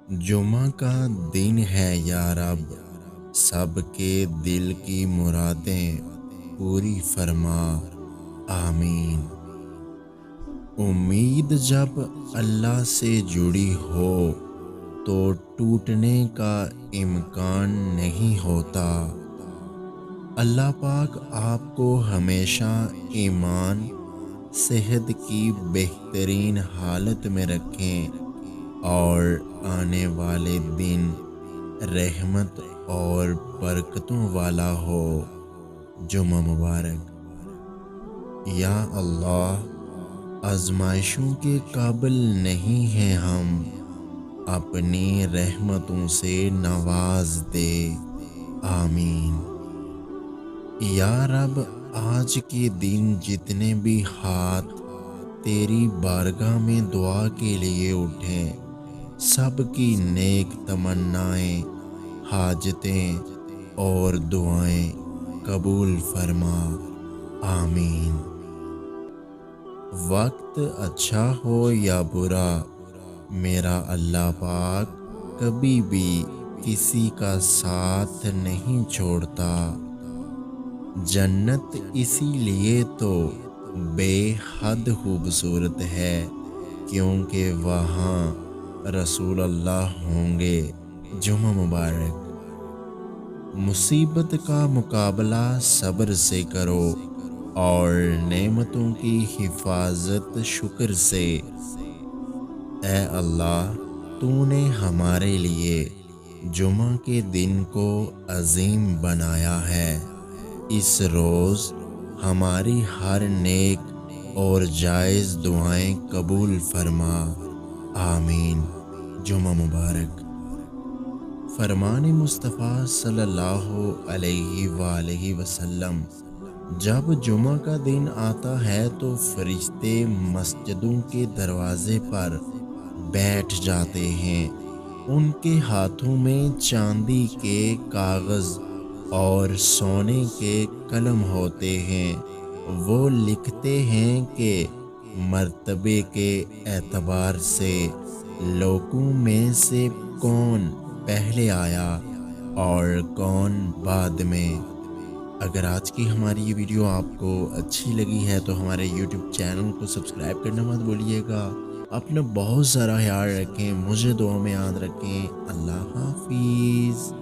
جمعہ کا دن ہے یا رب، سب کے دل کی مرادیں پوری فرما، آمین۔ امید جب اللہ سے جڑی ہو تو ٹوٹنے کا امکان نہیں ہوتا۔ اللہ پاک آپ کو ہمیشہ ایمان صحت کی بہترین حالت میں رکھیں اور آنے والے دن رحمت اور برکتوں والا ہو۔ جمعہ مبارک۔ یا اللہ، آزمائشوں کے قابل نہیں ہیں ہم، اپنی رحمتوں سے نواز دے، آمین۔ یا رب، آج کے دن جتنے بھی ہاتھ تیری بارگاہ میں دعا کے لیے اٹھیں، سب کی نیک تمنائیں، حاجتیں اور دعائیں قبول فرما، آمین۔ وقت اچھا ہو یا برا، میرا اللہ پاک کبھی بھی کسی کا ساتھ نہیں چھوڑتا۔ جنت اسی لیے تو بے حد خوبصورت ہے کیونکہ وہاں رسول اللہ ہوں گے۔ جمعہ مبارک۔ مصیبت کا مقابلہ صبر سے کرو اور نعمتوں کی حفاظت شکر سے۔ اے اللہ، تو نے ہمارے لیے جمعہ کے دن کو عظیم بنایا ہے۔ اس روز ہماری ہر نیک اور جائز دعائیں قبول فرما، آمین۔ جمعہ مبارک۔ فرمان مصطفیٰ صلی اللہ علیہ وآلہ وسلم، جب جمعہ کا دن آتا ہے تو فرشتے مسجدوں کے دروازے پر بیٹھ جاتے ہیں۔ ان کے ہاتھوں میں چاندی کے کاغذ اور سونے کے قلم ہوتے ہیں۔ وہ لکھتے ہیں کہ مرتبے کے اعتبار سے لوگوں میں سے کون پہلے آیا اور کون بعد میں۔ اگر آج کی ہماری یہ ویڈیو آپ کو اچھی لگی ہے تو ہمارے یوٹیوب چینل کو سبسکرائب کرنا مت بھولیے گا۔ اپنا بہت سارا خیال رکھیں، مجھے دعا میں یاد رکھیں۔ اللہ حافظ۔